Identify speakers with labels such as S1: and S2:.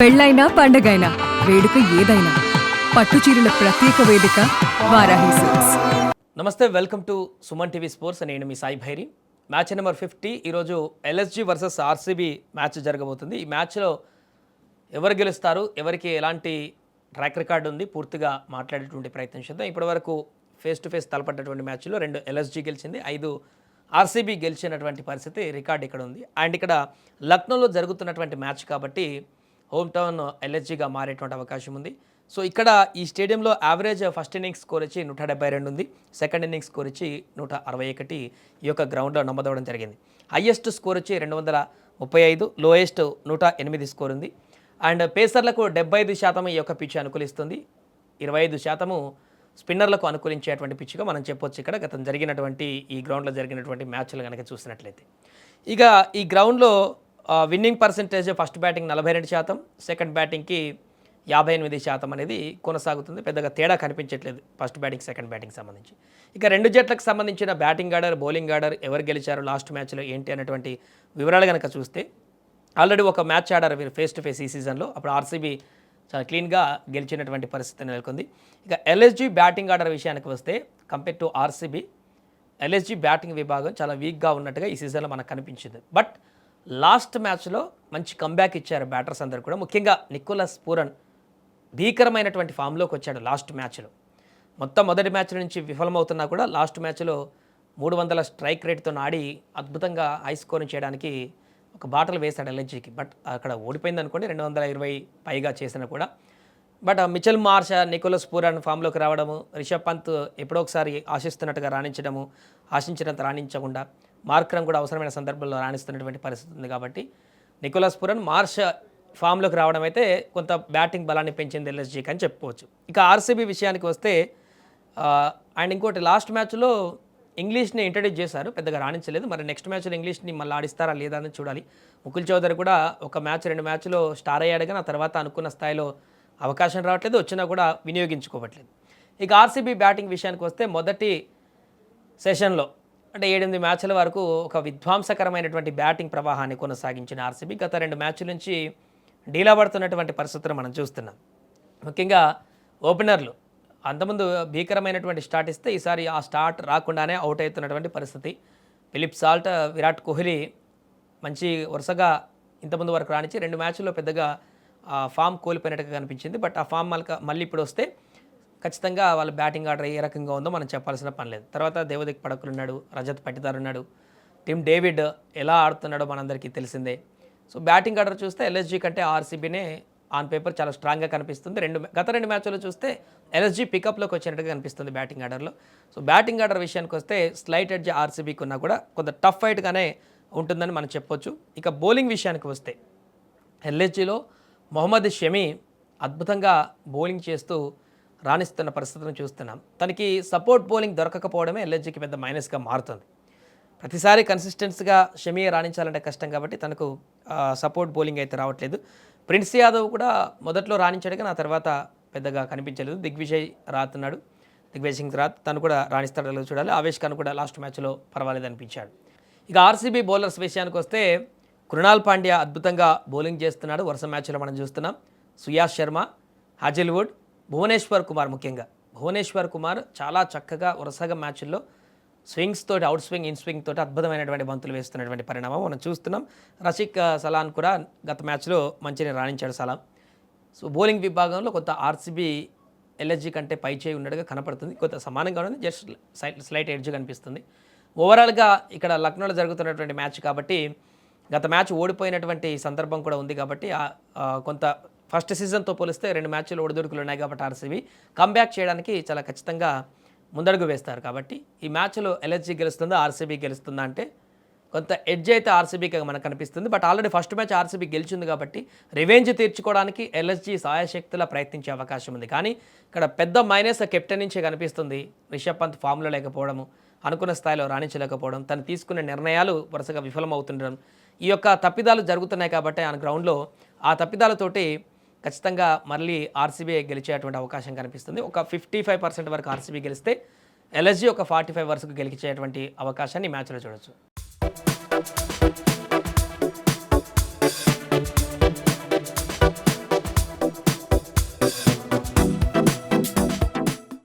S1: పెళ్ళైనా పండగైనా వేడుక ఏదైనా పట్టుచీరల ప్రత్యేక వేదిక వారాహి సిల్క్స్.
S2: నమస్తే, welcome to Suman TV sports. నేను మీ సాయి భైరి. మ్యాచ్ నెంబర్ 50 ఈరోజు ఎల్ఎస్జీ వర్సెస్ ఆర్సీబీ మ్యాచ్ జరగబోతుంది. ఈ మ్యాచ్లో ఎవరు గెలుస్తారు, ఎవరికి ఎలాంటి ట్రాక్ రికార్డు ఉంది, పూర్తిగా మాట్లాడేటువంటి ప్రయత్నం చేద్దాం. ఇప్పటివరకు ఫేస్ టు ఫేస్ తలపడ్డటువంటి మ్యాచ్లో 2 ఎల్ఎస్జీ గెలిచింది, 5 ఆర్సీబీ గెలిచినటువంటి పరిస్థితి రికార్డు ఇక్కడ ఉంది. అండ్ ఇక్కడ లక్నోలో జరుగుతున్నటువంటి మ్యాచ్ కాబట్టి హోమ్ టౌన్ ఎల్ఎస్జీగా మారేటువంటి అవకాశం ఉంది. సో ఇక్కడ ఈ స్టేడియంలో యావరేజ్ ఫస్ట్ ఇన్నింగ్స్ స్కోర్ వచ్చి 172 ఉంది, సెకండ్ ఇన్నింగ్స్ స్కోర్ వచ్చి 161 ఈ యొక్క గ్రౌండ్లో నమోదవడం జరిగింది. హయ్యెస్ట్ స్కోర్ వచ్చి 235, లోయెస్ట్ 108 స్కోర్ ఉంది. అండ్ పేసర్లకు 75% ఈ యొక్క పిచ్ అనుకూలిస్తుంది, 25% స్పిన్నర్లకు అనుకూలించేటువంటి పిచ్గా మనం చెప్పొచ్చు. ఇక్కడ గతం జరిగినటువంటి ఈ గ్రౌండ్లో జరిగినటువంటి మ్యాచ్లు కనుక చూసినట్లయితే ఇక ఈ గ్రౌండ్లో winning percentage first batting 42%, second బ్యాటింగ్కి 58% అనేది కొనసాగుతుంది. పెద్దగా తేడా కనిపించట్లేదు ఫస్ట్ బ్యాటింగ్ సెకండ్ బ్యాటింగ్ సంబంధించి. ఇక రెండు జట్లకు సంబంధించిన బ్యాటింగ్ ఆర్డర్, బౌలింగ్ ఆర్డర్, ఎవరు గెలిచారు లాస్ట్ మ్యాచ్లో ఏంటి అనేటువంటి వివరాలు కనుక చూస్తే ఆల్రెడీ ఒక మ్యాచ్ ఆడారు వీరు ఫేస్ టు ఫేస్ ఈ సీజన్లో. అప్పుడు ఆర్సీబీ చాలా క్లీన్గా గెలిచినటువంటి పరిస్థితి నెలకొంది. ఇక ఎల్ఎస్జీ బ్యాటింగ్ ఆర్డర్ విషయానికి వస్తే compare to RCB LSG batting విభాగం చాలా వీక్గా ఉన్నట్టుగా ఈ సీజన్లో మనకు కనిపించింది. బట్ లాస్ట్ మ్యాచ్లో మంచి కంబ్యాక్ ఇచ్చారు బ్యాటర్స్ అందరూ కూడా. ముఖ్యంగా నికోలస్ పూరన్ భీకరమైనటువంటి ఫామ్లోకి వచ్చాడు లాస్ట్ మ్యాచ్లో. మొత్తం మొదటి మ్యాచ్ నుంచి విఫలమవుతున్నా కూడా లాస్ట్ మ్యాచ్లో 300 స్ట్రైక్ రేట్తో ఆడి అద్భుతంగా హై స్కోరింగ్ చేయడానికి ఒక బాటలు వేశాడు ఎల్ఎస్జీకి. బట్ అక్కడ ఓడిపోయింది అనుకోండి, 220 పైగా చేసినా కూడా. But Mitchell Marsh, Nicholas Pooran ఫామ్లోకి రావడము, రిషబ్ పంత్ ఎప్పుడో ఒకసారి ఆశిస్తున్నట్టుగా రాణించడము, ఆశించినంత రాణించకుండా మార్క్రమ్ కూడా అవసరమైన సందర్భంలో రాణిస్తున్నటువంటి పరిస్థితి ఉంది. కాబట్టి నికోలస్ పూరన్, మార్ష్ ఫామ్లోకి రావడం అయితే కొంత బ్యాటింగ్ బలాన్ని పెంచింది ఎల్ఎస్జీకి అని చెప్పుకోవచ్చు. ఇక ఆర్సీబీ విషయానికి వస్తే అండ్ ఇంకోటి లాస్ట్ మ్యాచ్లో ఇంగ్లీష్ని ఇంట్రడ్యూస్ చేశారు, పెద్దగా రాణించలేదు. మరి నెక్స్ట్ మ్యాచ్లో ఇంగ్లీష్ని మళ్ళీ ఆడిస్తారా లేదా అని చూడాలి. ముకుల్ చౌదరి కూడా ఒక మ్యాచ్ 2 మ్యాచ్లో స్టార్ అయ్యాడు, కానీ ఆ తర్వాత అనుకున్న స్థాయిలో అవకాశం రావట్లేదు, వచ్చినా కూడా వినియోగించుకోవట్లేదు. ఇక ఆర్సీబీ బ్యాటింగ్ విషయానికి వస్తే మొదటి సెషన్లో అంటే 7-8 మ్యాచ్ల వరకు ఒక విధ్వంసకరమైనటువంటి బ్యాటింగ్ ప్రవాహాన్ని కొనసాగించిన ఆర్సీబీ గత 2 మ్యాచ్ల నుంచి డీలా పడుతున్నటువంటి పరిస్థితులు మనం చూస్తున్నాం. ముఖ్యంగా ఓపెనర్లు అంతకుముందు భీకరమైనటువంటి స్టార్ట్ ఇస్తే ఈసారి ఆ స్టార్ట్ రాకుండానే అవుట్ అవుతున్నటువంటి పరిస్థితి. ఫిలిప్ సాల్ట్, విరాట్ కోహ్లీ మంచి వరుసగా ఇంతకుముందు వరకు రానిచ్చి 2 మ్యాచ్ల్లో పెద్దగా ఫామ్ కోల్పోయినట్టుగా కనిపించింది. బట్ ఆ ఫామ్ మళ్ళీ ఇప్పుడు వస్తే ఖచ్చితంగా వాళ్ళ బ్యాటింగ్ ఆర్డర్ ఏ రకంగా ఉందో మనం చెప్పాల్సిన పని లేదు. తర్వాత దేవదత్ పడకులు ఉన్నాడు, రజత్ పటిదార్ ఉన్నాడు, టీమ్ డేవిడ్ ఎలా ఆడుతున్నాడో మనందరికీ తెలిసిందే. సో బ్యాటింగ్ ఆర్డర్ చూస్తే ఎల్ఎస్జీ కంటే ఆర్సీబీనే ఆన్ పేపర్ చాలా స్ట్రాంగ్గా కనిపిస్తుంది. గత 2 మ్యాచ్ల్లో చూస్తే ఎల్ఎస్జీ పికప్లోకి వచ్చినట్టుగా కనిపిస్తుంది బ్యాటింగ్ ఆర్డర్లో. సో బ్యాటింగ్ ఆర్డర్ విషయానికి వస్తే స్లైట్ ఎడ్జ్ ఆర్సీబీకి ఉన్నా కూడా కొంత టఫ్ ఫైట్గానే ఉంటుందని మనం చెప్పొచ్చు. ఇక బౌలింగ్ విషయానికి వస్తే ఎల్ఎస్జీలో మొహమ్మద్ షమి అద్భుతంగా బౌలింగ్ చేస్తూ రాణిస్తున్న పరిస్థితులను చూస్తున్నాం. తనకి సపోర్ట్ బౌలింగ్ దొరకకపోవడమే ఎల్ఎస్జీకి పెద్ద మైనస్గా మారుతుంది. ప్రతిసారి కన్సిస్టెన్స్గా షమి రాణించాలంటే కష్టం కాబట్టి తనకు సపోర్ట్ బౌలింగ్ అయితే రావట్లేదు. ప్రిన్స్ యాదవ్ కూడా మొదట్లో రాణించాడు, కానీ ఆ తర్వాత పెద్దగా కనిపించలేదు. దిగ్విజయ్ సింగ్ రాత్ తను కూడా రాణిస్తాడో చూడాలి. ఆవేష్ ఖాన్ కూడా లాస్ట్ మ్యాచ్లో పర్వాలేదు అనిపించాడు. ఇక ఆర్సీబీ బౌలర్స్ విషయానికి వస్తే కృణాల్ పాండ్యా అద్భుతంగా బౌలింగ్ చేస్తున్నాడు, వరుస మ్యాచ్లో మనం చూస్తున్నాం. సుయాష్ శర్మ, హాజిల్వుడ్, భువనేశ్వర్ కుమార్, ముఖ్యంగా భువనేశ్వర్ కుమార్ చాలా చక్కగా వరుసగా మ్యాచ్ల్లో స్వింగ్స్ తోటి, అవుట్ స్వింగ్, ఇన్ స్వింగ్ తోటి అద్భుతమైనటువంటి బంతులు వేస్తున్నటువంటి పరిణామం మనం చూస్తున్నాం. రషీక్ సలాన్ కూడా గత మ్యాచ్లో మంచిగా రాణించాడు సలాం. సో బౌలింగ్ విభాగంలో కొంత ఆర్సీబీ ఎల్ఎస్జీ కంటే పై చేయి ఉన్నట్టుగా కనపడుతుంది, కొంత సమానంగా ఉన్నది, జస్ట్ స్లైట్ ఎడ్జ్ కనిపిస్తుంది. ఓవరాల్గా ఇక్కడ లక్నోలో జరుగుతున్నటువంటి మ్యాచ్ కాబట్టి గత మ్యాచ్ ఓడిపోయినటువంటి సందర్భం కూడా ఉంది కాబట్టి కొంత ఫస్ట్ సీజన్తో పోలిస్తే 2 మ్యాచ్లు ఒడిదుడుకులు ఉన్నాయి కాబట్టి ఆర్సీబీ కంబ్యాక్ చేయడానికి చాలా ఖచ్చితంగా ముందడుగు వేస్తారు. కాబట్టి ఈ మ్యాచ్లో ఎల్ఎస్జీ గెలుస్తుందా ఆర్సీబీ గెలుస్తుందా అంటే కొంత ఎడ్జ్ అయితే ఆర్సీబీకి మనకు కనిపిస్తుంది. But already first match RCB గెలిచింది కాబట్టి రివెంజ్ తీర్చుకోవడానికి ఎల్ఎస్జీ సాయశక్తులా ప్రయత్నించే అవకాశం ఉంది. కానీ ఇక్కడ పెద్ద మైనస్ కెప్టెన్ నుంచే కనిపిస్తుంది. రిషబ్ పంత్ ఫామ్లో లేకపోవడము, అనుకున్న స్థాయిలో రాణించలేకపోవడం, తను తీసుకునే నిర్ణయాలు వరుసగా విఫలమవుతుండడం, ఈ యొక్క తప్పిదాలు జరుగుతున్నాయి కాబట్టి ఆ గ్రౌండ్లో ఆ తప్పిదాలతోటి ఖచ్చితంగా మళ్ళీ ఆర్సీబీ గెలిచేటువంటి అవకాశం కనిపిస్తుంది. ఒక 55% వరకు ఆర్సీబీ గెలిస్తే ఎల్ఎస్జీ ఒక 45 వరకు గెలిచేటువంటి అవకాశాన్ని ఈ మ్యాచ్లో చూడొచ్చు. Thank you